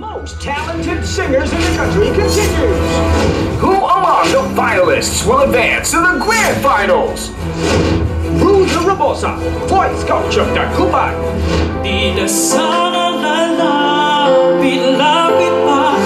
most talented singers in the country continues. Who among the finalists will advance to the grand finals? Ruth Rabosa, voice coach of Dagupan. Di na sana lalapit-lapit pa.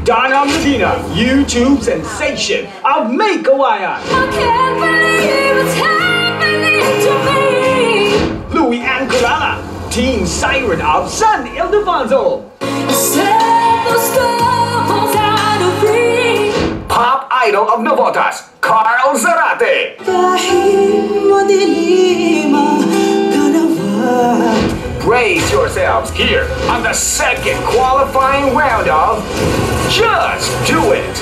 Donna Medina, YouTube sensation of Make Kawayan. I can't believe it's happening to me. Louis Anculala, teen siren of San Ildefonso. Set the storms out of reach. Pop idol of Navotas, Carl Zarate. Kahit madilim ang kanawan. Brace yourselves here on the second qualifying round of Just Do It.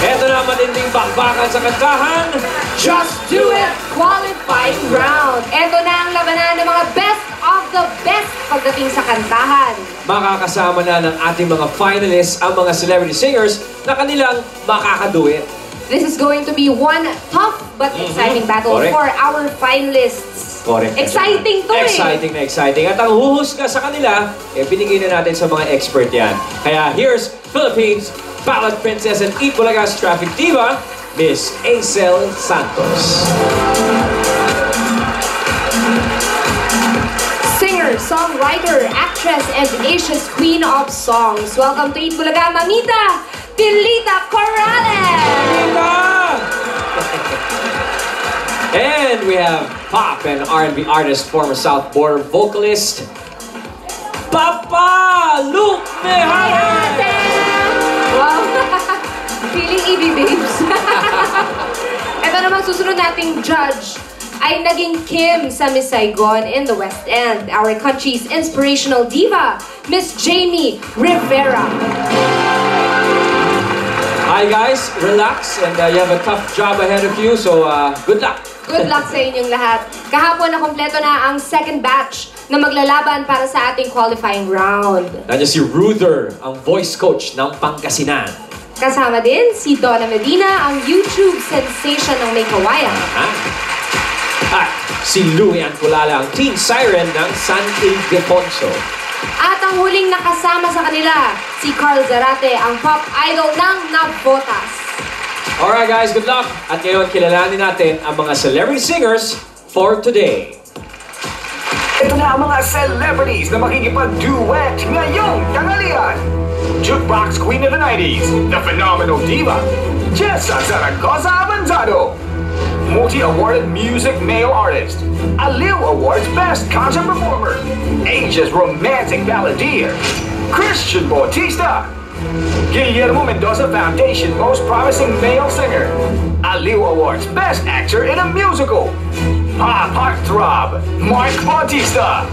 Eto na matinding bakbakan sa kantahan. Just Do It! Qualifying round. Ito na ang labanan ng mga best of the best pagdating sa kantahan. Makakasama na ng ating mga finalists ang mga celebrity singers na kanilang makakaduet. This is going to be one tough but exciting battle Correct. for our finalists. Correct. Exciting to Exciting na exciting. At ang huhusga sa kanila, binigay na natin sa mga expert yan. Kaya here's Philippines Ballad Princess and Eat Bulagas Traffic Diva, Miss Acel Santos. Singer, songwriter, actress, and Asia's Queen of Songs. Welcome to Eat Bulaga, Mamita Pilita Corrales! And we have pop and R&B artist, former South Border vocalist, Papa Luke Mejare! Wow! Feeling EB babes. Ito naman susunod nating judge ay naging Kim sa Miss Saigon in the West End. Our country's inspirational diva, Miss Jamie Rivera. Hi guys, relax and you have a tough job ahead of you, so good luck. Good luck sa inyong lahat. Kahapon na kompleto na ang second batch na maglalaban para sa ating qualifying round. Nandiyan si Ruther, ang voice coach ng Pangasinan. Kasama din si Donna Medina, ang YouTube sensation ng May Kawayan. At si Louie Anculala, ang teen siren ng San Ildefonso. At ang huling nakasama sa kanila, si Carl Zarate, ang pop idol ng Navotas. Alright guys, good luck! At ngayon, kilalanin natin ang mga celebrity singers for today. Ito na ang mga celebrities na makikipag-duet ngayong tanghalian. Jukebox Queen of the 90s, the phenomenal diva, Jessa Zaragoza Avanzado. Multi-awarded music male artist, Aliw Awards Best Concert Performer, Asia's Romantic Balladeer, Christian Bautista. Guillermo Mendoza Foundation Most Promising Male Singer, Aliw Awards Best Actor in a Musical, Pop Heartthrob, Mark Bautista.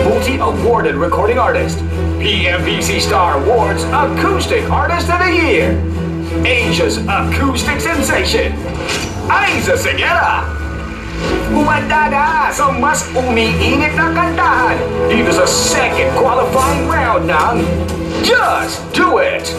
Multi-awarded recording artist, PMVC Star Awards Acoustic Artist of the Year, Asia's acoustic sensation, Aiza Segura. Umanda na sa mas umiinit na kantahan dito sa second qualifying round ng Just Do It!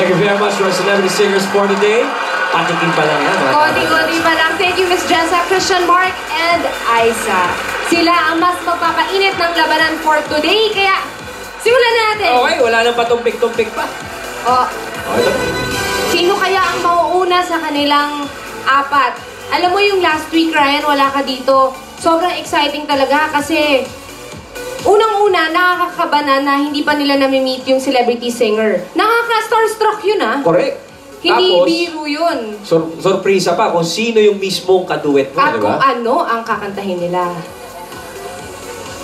Thank you very much to our celebrity singers for today. Patikin pa lang yan. Kodi-kodi pa lang. Thank you, Miss Jessa, Christian, Mark, and Aiza. Sila ang mas magpapainit ng labanan for today. Kaya, simulan na natin. Okay, wala nang patumpik-tumpik pa. Oh, Okay. sino kaya ang mauuna sa kanilang apat? Alam mo yung last week, Ryan, wala ka dito. Sobrang exciting talaga kasi unang-una, nakakakaba na hindi pa nila nami-meet yung celebrity singer. Nakaka-starstruck yun, ah. Correct. Hindi Tapos, biro yun. sorpresa pa kung sino yung mismong kaduet mo, At di kung ba? ano ang kakantahin nila.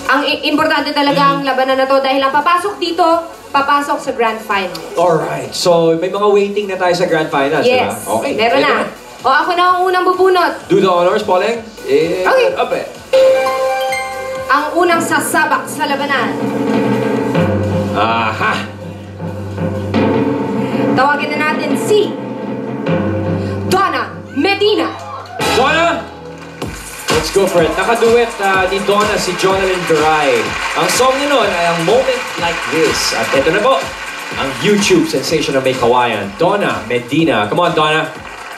Ang importante talaga ang labanan na to dahil ang papasok dito, papasok sa Grand Final. Alright, so may mga waiting na tayo sa Grand Finals, di ba? Yes, Okay, meron eto na. O ako na ang unang bubunot. Do the honors, Poleng. Okay. Up eh. Ang unang sasabak sa labanan. Aha! Tawagin na natin si Donna Medina. Donna! Let's go for it. Nakaduet ni Donna si Jonalyn Garay. Ang song niya nun ay ang Moment Like This. At ito na po, ang YouTube sensation na may kawayan. Donna Medina. Come on, Donna.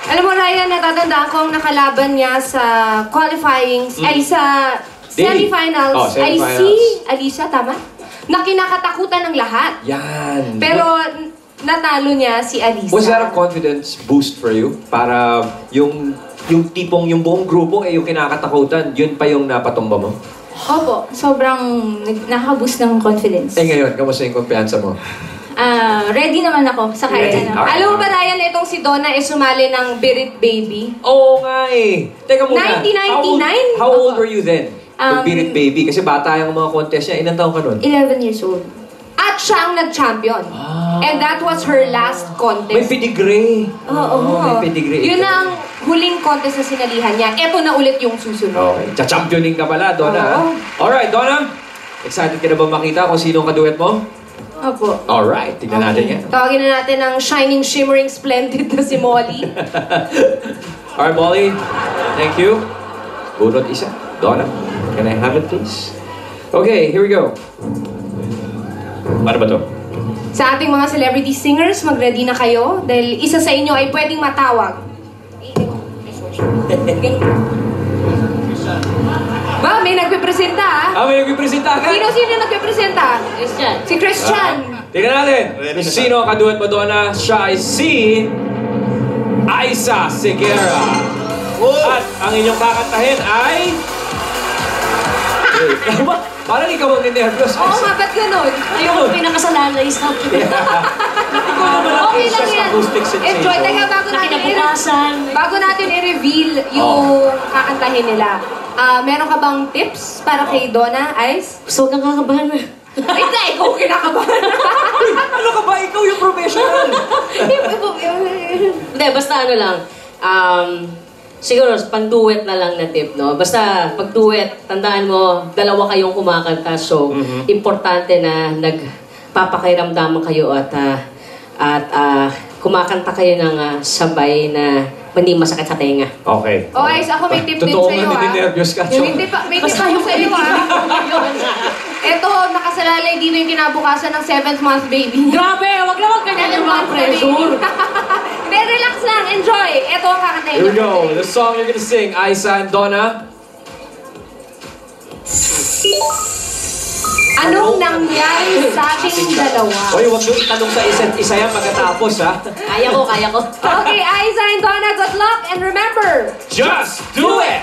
Alam mo, Ryan, natatandaan ko ang nakalaban niya sa qualifying, ay sa Daily. semifinals, Oh, ay semifinals. si Alisa, tama? Na kinakatakutan ng lahat. Yan. Pero natalo niya si Alisa. Was that a confidence boost for you? Para yung tipong yung buong grupo yung kinakatakutan, yun pa yung napatumba mo? Opo, sobrang nakaka-boost ng confidence. Ngayon, kamusta yung kumpiyansa mo? Ready naman ako sa kahit Ready. ano. Alright. Alam mo ba, Ryan, itong si Donna ay sumali ng Birit Baby? Oo nga eh. Teka muna. 1999? How old were you then? Yung Um, Beat It Baby. Kasi bata yung mga contest niya. Ilan taong ka nun? 11 years old. At siya ang nag-champion. And that was her last May contest. pedigree. Oo. May pedigree. Yun ang huling contest na sinalihan niya. Ito na ulit yung susunod. Okay. Cha-championing ka pala, Donna. Oo. Alright, Donna. Excited ka na ba makita kung sino ang kaduet mo? Opo. Alright, tignan natin yan. Tawagin na natin ang shining, shimmering, splendid na si Molly. Alright, Molly. Thank you. Bunot isa. Donna, can I have it, please? Okay, here we go. Ano ba to? Sa ating mga celebrity singers, mag-ready na kayo dahil isa sa inyo ay pwedeng matawag. Ba, may nagpipresenta ah. May nagpipresenta ka? Sino nagpipresenta? Christian. Si Christian. Tingnan natin. Sino ang kaduet mo, Donna? Siya ay si Aiza Segura. At ang inyong kakantahin ay... Parang ikaw ang ninervyos. Oo nga, ba't ganun? Ayoko pinakasalalay sa akin. Ikaw naman ang Okay lang Asia's yan. acoustic sensation. Enjoy. Teka, bago natin i-reveal yung kakantahin nila. Meron ka bang tips para kay Donna, Ice? So, nakakabahan na. Ay, hindi, ikaw kinakabahan. Ano ka ba? Ikaw yung professional. Hindi, basta ano lang. Siguro, pang-duet na lang na tip, no? Basta, pag-duet, tandaan mo, dalawa kayong kumakanta. So, importante na nagpapakiramdaman kayo at kumakanta kayo ng sabay na hindi masakit sa tenga. Okay. Oh, Ice, ako may tip din Totoo sa'yo, nga, ninervyos ka. May tip ako sa'yo, Ito, nakasalalay dito yung kinabukasan ng 7th month baby. Grabe! Wag na wag ganyan yung mga pressure. Hindi, relax lang. Enjoy. Ito ang kakantayin Here we niyo. go. The song you're gonna sing, Aiza and Donna. Anong nangyari sa ating dalawa? Oy, huwag nyo itanong sa isa't isa yan pagkatapos, ha? Kaya ko. Okay, Aiza and Donna, good luck. And remember, Just do it!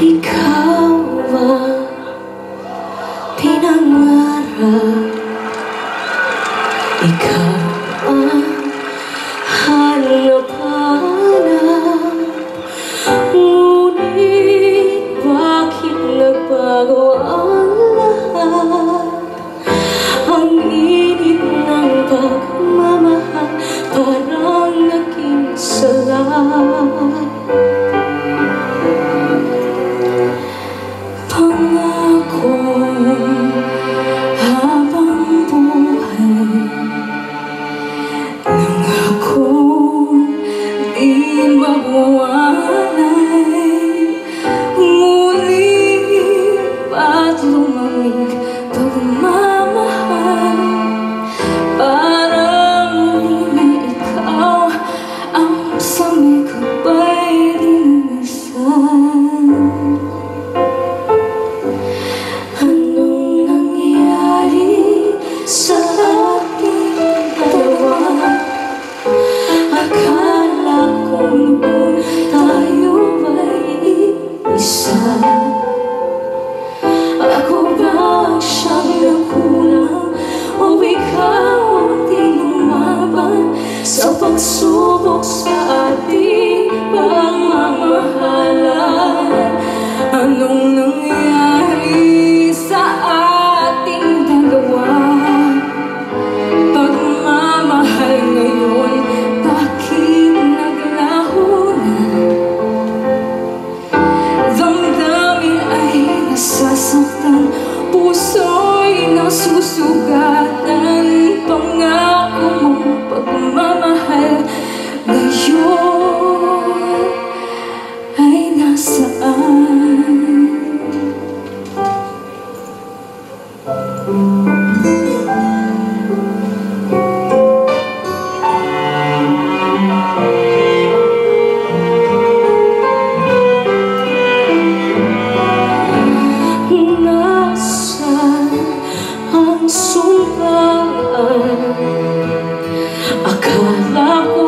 Ikaw ang pinangarap. Ikaw ang hanap-hanap. Ngunit bakit nagbago ang lahat? Ang init ng pagmamahal parang naging salat. Pangako habang buhay ay nasusugatan. Pangako mong pagmamahal ngayon ay nasaan? Nasaan ang sumpaan? Akala ko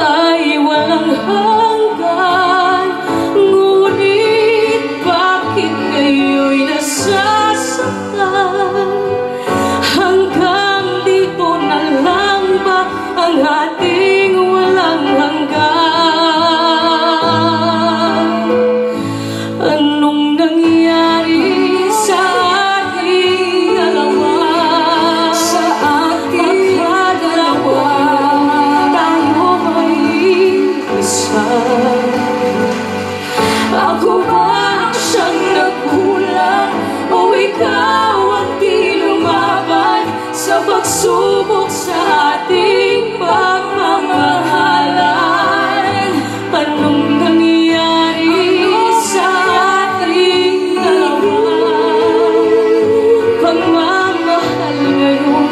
ay walang hanggan, ngunit bakit ngayon'y nasasaktan? Hanggang dito na lang ba ang ating walang hanggan? Anong nangyari sa ating dalawa? Sa ating dalawa, tayo ay isa. Ako ba ang siyang nagkulang o ikaw ang di lumaban sa pagsubok sa ating pagmamahalan? Anong nangyari sa ating dalawa? Pagmamahal ngayon,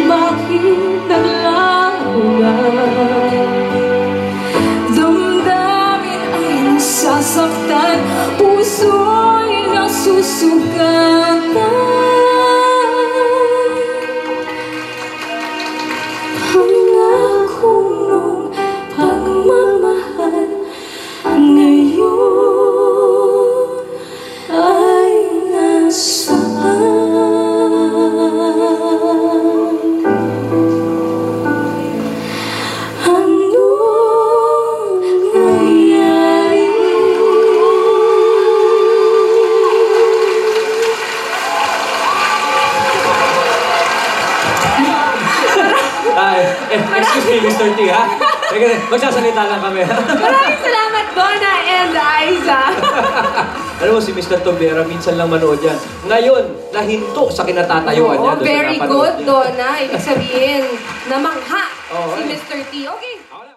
bakit naglaho na? Damdamin ay nasasaktan, puso'y nasusugatan. Pangako mong pagmamahal ngayon ay nasaan? Anong nangyari? Excuse me, Mr. T, ha? Magsasalita lang kami. Maraming salamat, Donna and Aiza. Alam mo, si Mr. Tobera, minsan lang manood yan. Ngayon, nahinto sa kinatatayuan niya. Oo, doon sa very napanood good, niya. Donna. Ibig sabihin, namangha Oo, si eh. Mr. T. Okay.